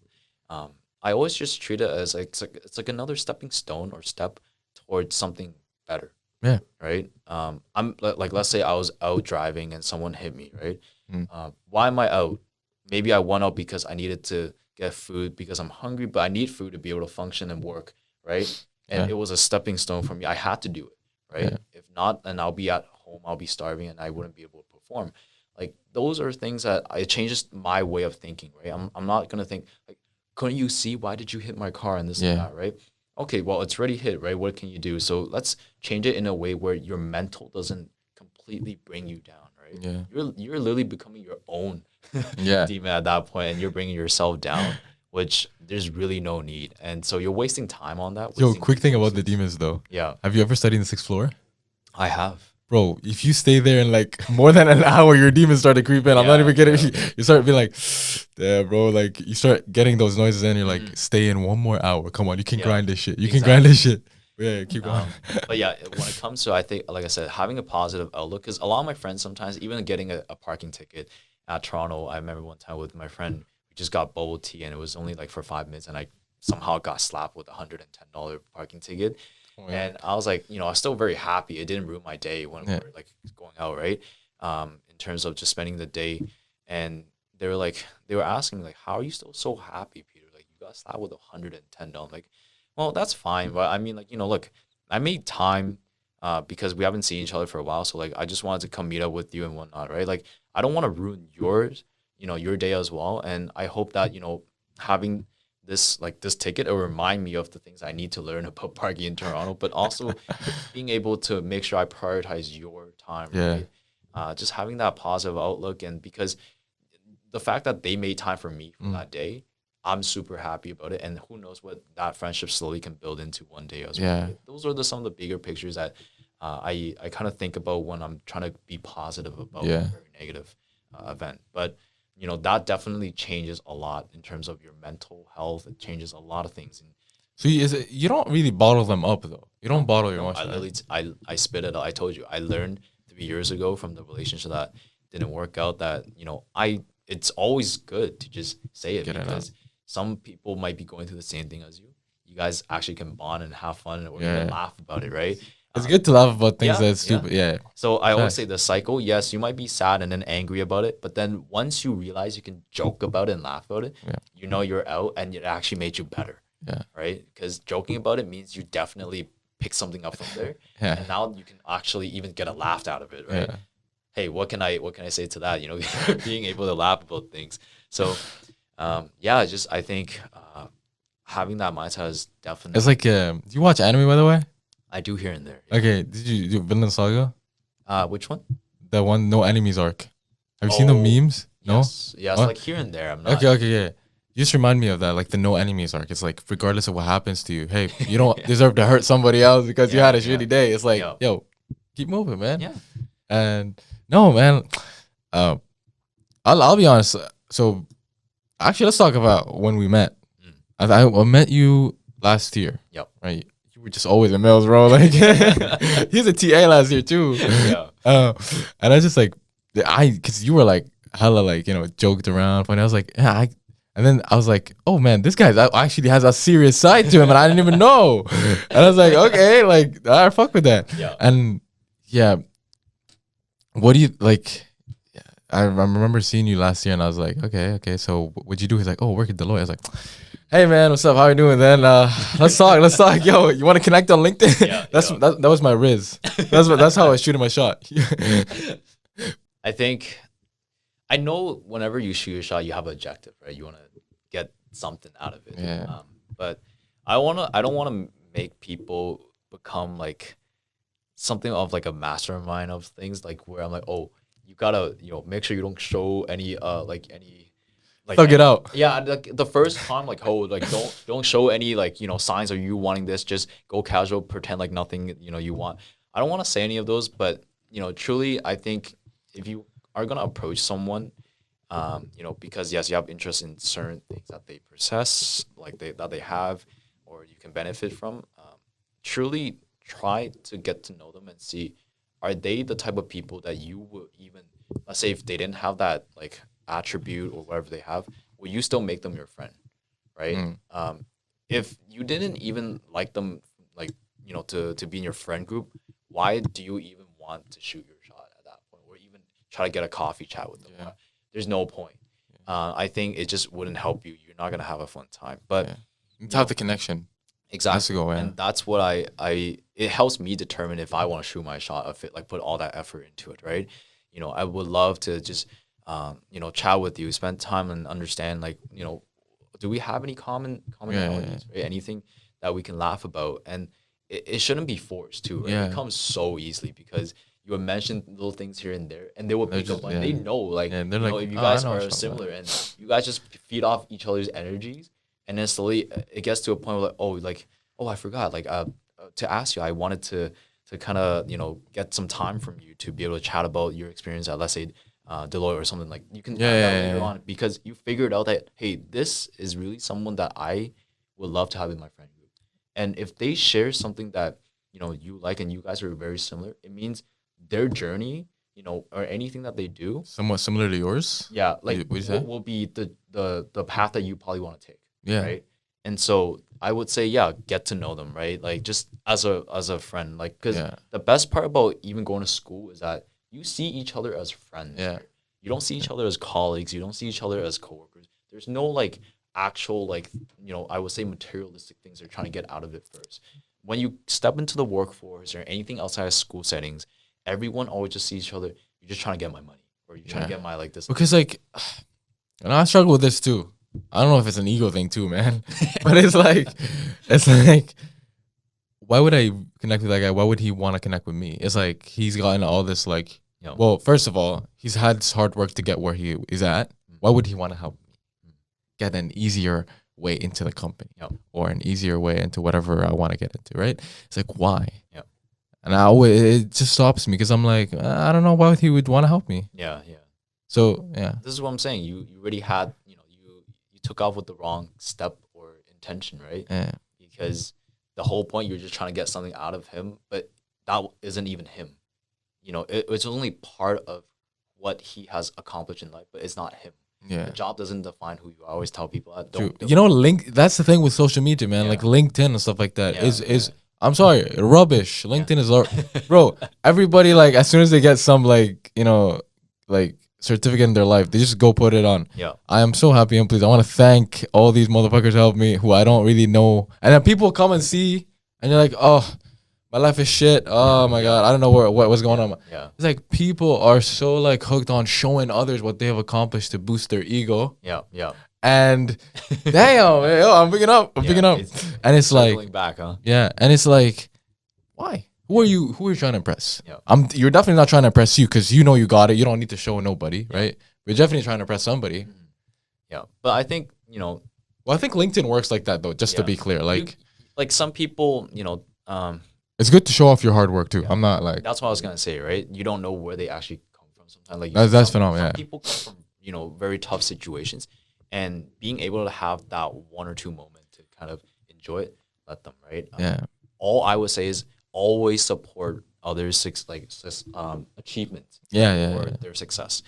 I always just treat it as like it's like another stepping stone or step towards something better. Yeah. Right. I'm like, let's say I was out driving and someone hit me. Right. Why am I out? Maybe I went out because I needed to get food because I'm hungry, but I need food to be able to function and work, right? And Yeah. it was a stepping stone for me. I had to do it, right? Yeah. If not, then I'll be at home, I'll be starving, and I wouldn't be able to perform. Like those are things that it changes my way of thinking, right? I'm not gonna think like, couldn't you see, why did you hit my car and this and Yeah. that, right? Okay, well it's already hit, right? What can you do? So let's change it in a way where your mental doesn't completely bring you down, right? Yeah. You're literally becoming your own Yeah. demon at that point, and you're bringing yourself down, which there's really no need. And so you're wasting time on that. Yo, wasting quick thing about the resources. demons though. Yeah, Have you ever studied in the 6th floor? I have. Bro, if you stay there in like more than an hour, your demons start to creep in. I'm not Yeah, even kidding. yeah. You start being like, yeah, bro. Like you start getting those noises, and you're like, Mhm. stay in one more hour. Come on, you can Yeah, grind this shit. You can grind this shit. Yeah, keep going. But yeah, when it comes to, I think, like I said, having a positive outlook, because a lot of my friends sometimes, even getting a parking ticket at Toronto, I remember one time with my friend, we just got bubble tea and it was only like for 5 minutes, and I somehow got slapped with a $110 parking ticket. Oh, yeah. And I was like, I was still very happy. It didn't ruin my day when we Yeah. were like going out, right? In terms of just spending the day. And they were asking me like, how are you still so happy, Peter? Like you got slapped with $110. Like, well, that's fine. But I mean, like, look, I made time because we haven't seen each other for a while. So like, I just wanted to come meet up with you and whatnot, right? Like, I don't want to ruin yours, your day as well. And I hope that, having this ticket will remind me of the things I need to learn about parking in Toronto, but also being able to make sure I prioritize your time, Yeah. right? Just having that positive outlook, and because the fact that they made time for me for Mm. that day, I'm super happy about it. And who knows what that friendship slowly can build into one day as well. Yeah. Right? Those are some of the bigger pictures that I kind of think about when I'm trying to be positive about Yeah. a very negative event. But that definitely changes a lot in terms of your mental health. It changes a lot of things. And So you don't really bottle them up though. You don't bottle your no, emotions. I literally I spit it out. I told you I learned 3 years ago from the relationship that didn't work out that it's always good to just say it, Get it out. because some people might be going through the same thing as you. You guys actually can bond and have fun or Yeah. even laugh about it, right? It's good to laugh about things yeah, that's stupid. Yeah. So I always Facts. say the cycle, yes, you might be sad and then angry about it, but then once you realize you can joke about it and laugh about it, Yeah. you're out, and it actually made you better, Yeah. right? Because joking about it means you definitely pick something up from there, Yeah. and now you can actually even get a laugh out of it, right? Yeah. Hey, what can I say to that? Being able to laugh about things. So, I think having that mindset is definitely. It's like, do you watch anime by the way? I do here and there. Okay, did you do Vinland Saga? Which one? That one, no enemies arc. Have you seen the Oh, memes? No. Yes, What? like here and there. I'm not. Okay, yeah. You just remind me of that, like the no enemies arc. It's like regardless of what happens to you, hey, you don't deserve to hurt somebody else because you Yeah, had a yeah. shitty day. It's like, Yeah. yo, keep moving, man. Yeah. And no, man. I'll be honest. So actually, let's talk about when we met. Mm. I met you last year. Yep. Right. You were just always in Mills, bro. Like he's a TA last year too. Yeah. And I was just like, because you were like hella like joked around, funny. I was like, yeah, and then I was like, oh man, this guy actually has a serious side to him, and I didn't even know. And I was like, okay, like I fuck with that. Yeah. And yeah, what do you like? I remember seeing you last year, and I was like, okay. So what'd you do? He's like, oh, work at Deloitte. I was like, hey man, what's up? How you doing? Then let's talk. Yo, you want to connect on LinkedIn? Yeah, That was my riz. That's how I was shooting my shot. I think I know whenever you shoot a shot, you have an objective, right? You want to get something out of it. Yeah. But I don't want to make people become like something of like a mastermind of things, like where I'm like, oh, you gotta make sure you don't show any Thug it out. Yeah, like the first time, like, oh, like don't show any like signs of you wanting this. Just go casual, pretend like nothing you want. I don't want to say any of those, but truly, I think if you are gonna approach someone, because yes, you have interest in certain things that they possess, like that they have, or you can benefit from. Truly try to get to know them and see, are they the type of people that you would even, let's say if they didn't have that like attribute or whatever they have, will you still make them your friend, right? If you didn't even like them, like to be in your friend group, why do you even want to shoot your shot at that point, or even try to get a coffee chat with them? Yeah. There's no point. I think it just wouldn't help you. You're not gonna have a fun time. But It's have the connection. exactly, Has to go, yeah. and that's what I it helps me determine if I want to shoot my shot, if it like put all that effort into it, right? I would love to just chat with you, spend time and understand, like, do we have any commonalities, right? Anything that we can laugh about, and it shouldn't be forced too, right? It comes so easily because you would mention little things here and there, and they will pick up on. They know, like, they're like, if you "Oh, guys I know are something." similar, and you guys just feed off each other's energies, and then slowly it gets to a point where oh, I forgot, like, to ask you, I wanted to kind of get some time from you to be able to chat about your experience at, let's say, Deloitte or something. Like, you can find out later on because you figured out that, hey, this is really someone that I would love to have in my friend group. And if they share something that you like and you guys are very similar, it means their journey, or anything that they do, Somewhat similar to yours. yeah, like, What'd you say? will be the path that you probably want to take. Yeah. Right. And so I would say, yeah, get to know them, right? Like, just as a friend, like, because the best part about even going to school is that you see each other as friends. Yeah. Right? You don't see each other as colleagues. You don't see each other as coworkers. There's no, like, actual, like, I would say materialistic things they're trying to get out of it first. When you step into the workforce or anything outside of school settings, everyone always just sees each other. You're just trying to get my money, or you're trying to get my, like, this. Because, like, and I struggle with this too. I don't know if it's an ego thing too, man. But it's like, why would I connect with that guy? Why would he want to connect with me? It's like he's gotten all this, like, well, first of all, he's had hard work to get where he is at. Why would he want to help me get an easier way into the company or an easier way into whatever I want to get into, right? It's like, why? And it just stops me because I'm like, I don't know why he would want to help me. Yeah. So, yeah. This is what I'm saying. You already had, you took off with the wrong step or intention, right? Yeah. Because the whole point, you're just trying to get something out of him, but that isn't even him. It's only part of what he has accomplished in life, but it's not him. Yeah. The job doesn't define who you are. I always tell people that. That's the thing with social media, man. Like LinkedIn and stuff like that is I'm sorry, rubbish. LinkedIn is bro, everybody, like, as soon as they get some, like, like, certificate in their life, they just go put it on. I am so happy and pleased. I want to thank all these motherfuckers who helped me, who I don't really know. And then people come and see, and you're like, oh, my life is shit. Oh my god, I don't know what's going on. It's like people are so, like, hooked on showing others what they have accomplished to boost their ego. And damn, I'm picking up. And it's like, back, huh? Yeah, and it's like, why? Who are you trying to impress? You're definitely not trying to impress you because you got it. You don't need to show nobody, right? But you're definitely trying to impress somebody. Yeah, but I think well, I think LinkedIn works like that though. Just to be clear, like some people, it's good to show off your hard work too. I'm not like, that's what I was gonna say, right? You don't know where they actually come from. Sometimes, like, that's phenomenal. Some people come from very tough situations, and being able to have that one or two moment to kind of enjoy it, let them, right? All I would say is always support others' achievements, or their success,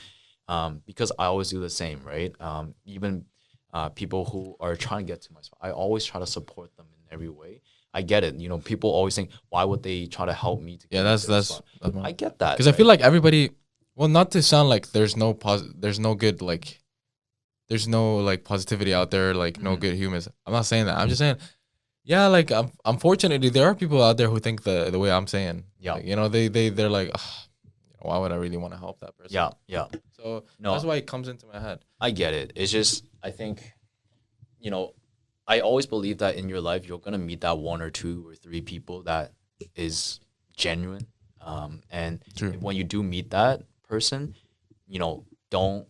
because I always do the same, right? Even people who are trying to get to my spot, I always try to support them in every way. I get it. People always think, why would they try to help me to get that's I get that, because I feel like everybody, well, not to sound like there's no good, like, there's no, like, positivity out there, like, no good humans. I'm not saying that. I'm just saying, like, unfortunately, there are people out there who think the way I'm saying. Like, they're like, why would I really want to help that person? Yeah. So that's why it comes into my head. I get it. It's just, I think, I always believe that in your life, you're going to meet that one or two or three people that is genuine. And when you do meet that person, don't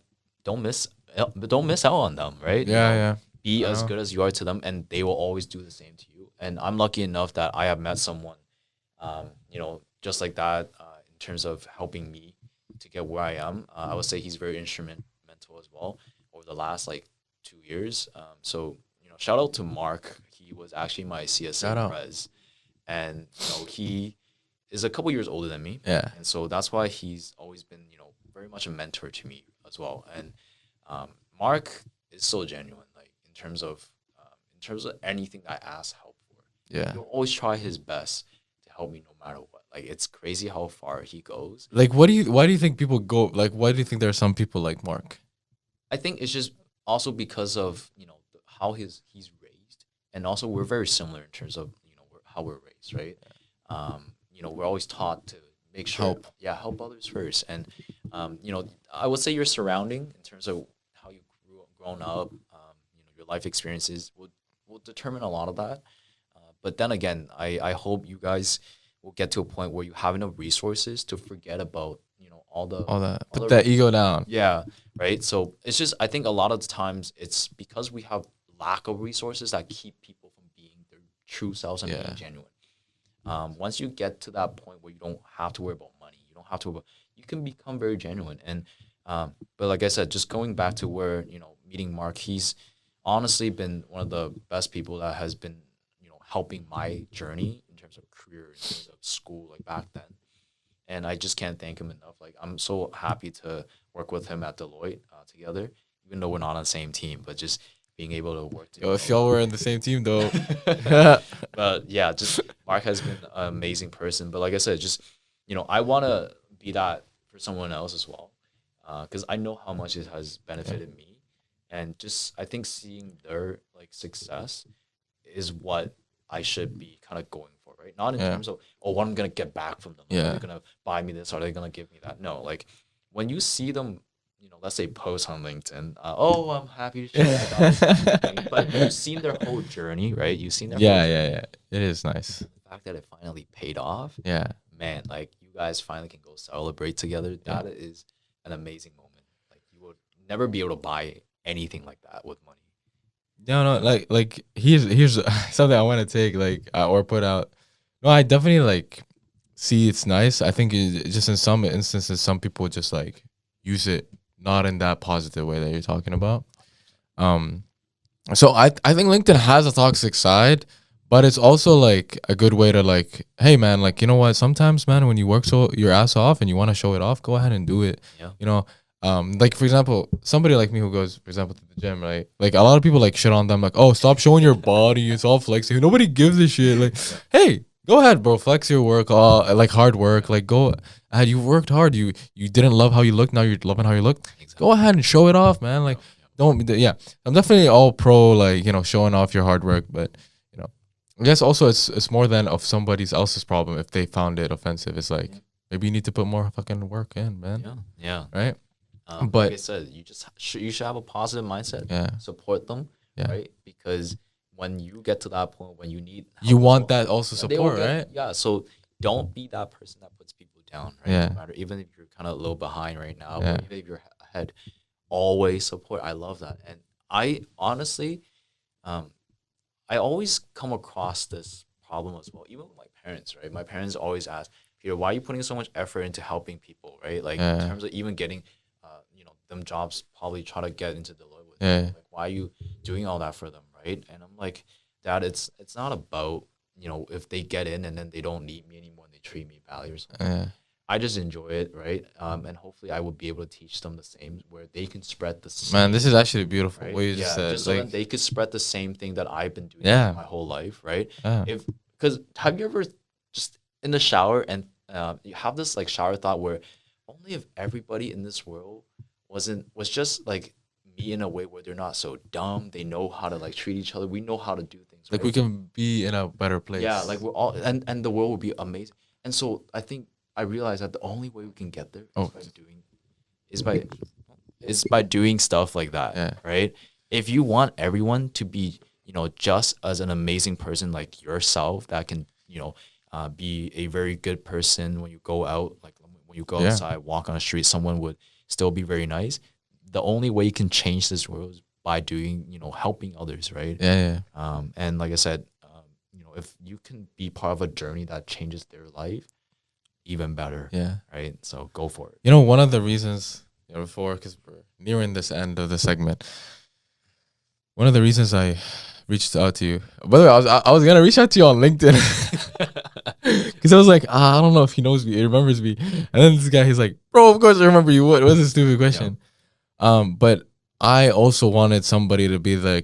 miss out on them, right? Be as good as you are to them, and they will always do the same to you. And I'm lucky enough that I have met someone, just like that, in terms of helping me to get where I am. I would say he's very instrumental as well over the last, like, 2 years. So, shout out to Mark. He was actually my CSA prez, and he is a couple years older than me. And so that's why he's always been, very much a mentor to me as well. And Mark is so genuine, like, in terms of anything I ask help for. He'll always try his best to help me no matter what. Like, it's crazy how far he goes. Like, why do you think people go, like, why do you think there are some people like Mark? I think it's just also because of how he's raised, and also we're very similar in terms of how we're raised, right? We're always taught to make sure help others first, and I would say your surrounding in terms of how you grown up, your life experiences will determine a lot of that. But then again, I hope you guys will get to a point where you have enough resources to forget about put that ego down. Yeah, right. So it's just, I think a lot of the times it's because we have lack of resources that keep people from being their true selves and being genuine. Once you get to that point where you don't have to worry about money, you can become very genuine. And but like I said, just going back to where meeting Mark, he's honestly been one of the best people that has been helping my journey in terms of career, in terms of school, like back then. And I just can't thank him enough. Like, I'm so happy to work with him at Deloitte together, even though we're not on the same team, but just being able to work together. Yo, if y'all were in the same team, though. But yeah, just Mark has been an amazing person. But like I said, just, I want to be that for someone else as well, because I know how much it has benefited me. And just, I think seeing their success is what I should be kind of going for, right? Not in terms of, what I'm going to get back from them. Like, are they going to buy me this? Or are they going to give me that? No, when you see them, let's say post on LinkedIn, I'm happy to share that. But you've seen their whole journey, right? You've seen their whole journey. Yeah. It is nice. The fact that it finally paid off. Yeah. Man, you guys finally can go celebrate together. That is an amazing moment. You would never be able to buy anything like that with money. No, here's something I want to take or put out. No, I definitely see it's nice. I think just in some instances, some people just use it not in that positive way that you're talking about. So I think LinkedIn has a toxic side, but it's also a good way to hey man, you know what? Sometimes, man, when you work your ass off and you want to show it off, go ahead and do it. Yeah. For example, somebody like me who goes, for example, to the gym, right? A lot of people shit on them, oh, stop showing your body, it's all flexing. Nobody gives a shit. Hey, go ahead, bro, flex your work, hard work. Go ahead, you worked hard. You didn't love how you look, now you're loving how you look. Exactly. Go ahead and show it off, man. Don't. I'm definitely all pro, showing off your hard work, but I guess also it's more than of somebody else's problem if they found it offensive. It's maybe you need to put more fucking work in, man. Yeah. Right. But like I said, you should have a positive mindset. Yeah. Support them. Yeah. Right. Because when you get to that point when you need help, you want that also support, right? Yeah. So don't be that person that puts people down. Right. Yeah. No matter, even if you're kind of a little behind right now, or even if you're ahead, always support. I love that. And I honestly, I always come across this problem as well, even with my parents, right? My parents always ask, Peter, why are you putting so much effort into helping people, right? In terms of even getting, them jobs, probably try to get into Deloitte with them. Why are you doing all that for them, right? And I'm like, Dad, it's not about, if they get in and then they don't need me anymore and they treat me badly or something. I just enjoy it, right? And hopefully I will be able to teach them the same, where they can spread the same. Man, this is actually beautiful. Right? What you just said. Just so that they could spread the same thing that I've been doing my whole life, right? Because have you ever just in the shower and you have this shower thought where only if everybody in this world was just me in a way where they're not so dumb, they know how to treat each other, we know how to do things, right? We can be in a better place. Yeah, we're all and the world will be amazing. And so I think I realized that the only way we can get there is by doing stuff like that, right? If you want everyone to be, just as an amazing person like yourself that can, be a very good person when you go out, when you go outside, walk on the street, someone would still be very nice. The only way you can change this world is by doing, helping others, right? And like I said, if you can be part of a journey that changes their life, even better. Right. So go for it. One of the reasons before, because we're nearing this end of the segment, one of the reasons I reached out to you. By the way, I was gonna reach out to you on LinkedIn because I was I don't know if he knows me, he remembers me. And then this guy, he's like, bro, of course I remember you. What was a stupid question? But I also wanted somebody to be there,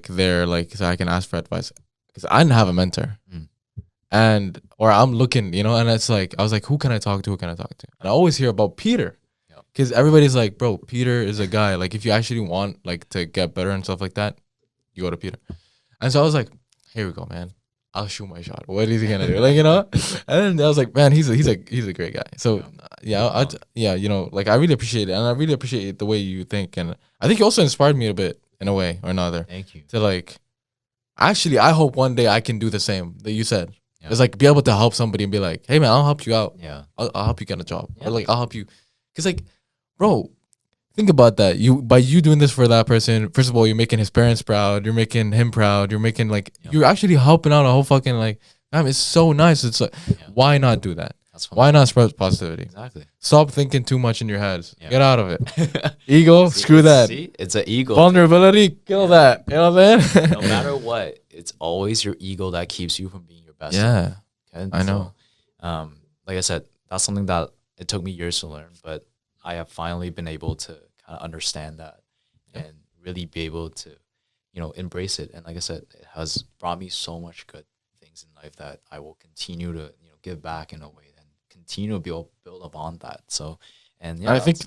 so I can ask for advice, because I didn't have a mentor. Or I'm looking, and it's I was who can I talk to? And I always hear about Peter. because everybody's like, bro, Peter is a guy. Like, if you actually want like to get better and stuff like that, you go to Peter. And so I was like, here we go, man. I'll shoot my shot. What is he gonna do? Like, you know? And then I was like, man, he's a great guy. So yeah, you know, like I really appreciate it, and I really appreciate the way you think, and I think you also inspired me a bit in a way or another Thank you. to like. Actually, I hope one day I can do the same that you said. Yeah. It's like be able to help somebody and be like, hey man, I'll help you out. Yeah. I'll help you get a job, Yeah. or like I'll help you, cause like, bro, think about that. By you doing this for that person, first of all, you're making his parents proud. You're making him proud. You're making like you're actually helping out a whole fucking like. Man, it's so nice. It's like, why not do that? That's Why not spread positivity? Exactly. Stop thinking too much in your heads. Yeah. Get out of it. Ego, screw that. See, it's an ego. Vulnerability, kill that. You know what I'm saying? No matter what, it's always your ego that keeps you from being your best. Yeah, Okay? I know. So, like I said, that's something that it took me years to learn, but I have finally been able to kind of understand that and really be able to, you know, embrace it. And like I said, it has brought me so much good things in life that I will continue to, you know, give back in a way and continue to build upon that. So, and yeah, I think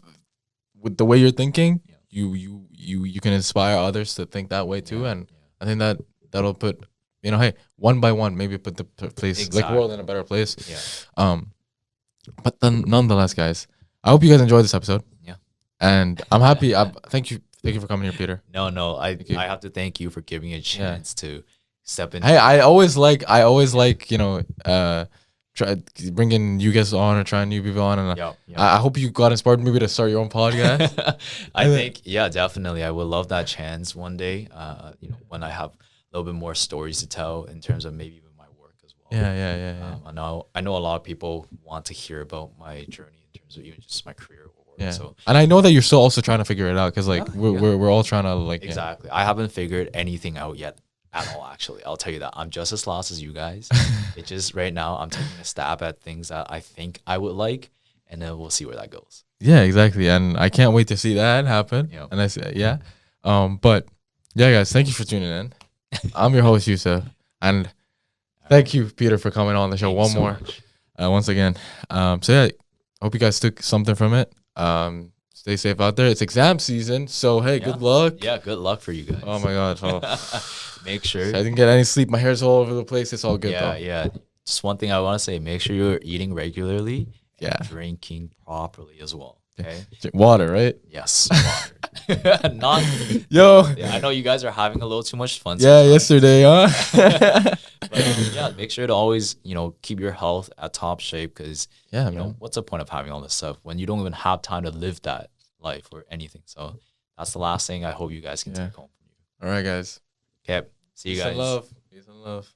with the way you're thinking, Yeah. you can inspire others to think that way too, Yeah, and I think that'll put, you know, hey, one by one, maybe put the place like world in a better place. Yeah. But then nonetheless, guys, I hope you guys enjoyed this episode. Yeah. And I'm happy. Thank you for coming here, Peter. No, I you. have to thank you for giving me a chance to step in. Hey, I always like you know, try bringing you guys on or trying new people on, and Yeah. I hope you got inspired maybe to start your own podcast. I think, yeah, definitely. I would love that chance one day. You know, when I have a little bit more stories to tell in terms of maybe even my work as well. Yeah. I know a lot of people want to hear about my journey in terms of even just my career or work. Yeah. So And I know that you're still also trying to figure it out, because like we're all trying to like exactly. I haven't figured anything out yet at all, actually. I'll tell you that. I'm just as lost as you guys. It's just right now I'm taking a stab at things that I think I would like, and then we'll see where that goes. Yeah, exactly. And I can't wait to see that happen. Yep. And I say, yeah. But yeah, guys, thank you for tuning in. I'm your host, Yusuf. And thank you, Peter, for coming on the show. Thank you One so more. much. Once again. So yeah, hope you guys took something from it. Stay safe out there. It's exam season. So hey, good luck. Yeah, good luck for you guys. Oh my God. Make sure. I didn't get any sleep. My hair's all over the place. It's all good though. Yeah. Just one thing I want to say: make sure you're eating regularly. Yeah. And drinking properly as well. Okay. Water, right? Yes. Water. Not. Yo. Yeah, I know you guys are having a little too much fun. Yeah, sometimes. yesterday, huh? But, yeah, make sure to always, you know, keep your health at top shape, because Yeah, you know, man. what's the point of having all this stuff when you don't even have time to live that life or anything? So that's the last thing I hope you guys can take home from you. All right, guys. Okay. See you Peace guys. and love. Peace and love.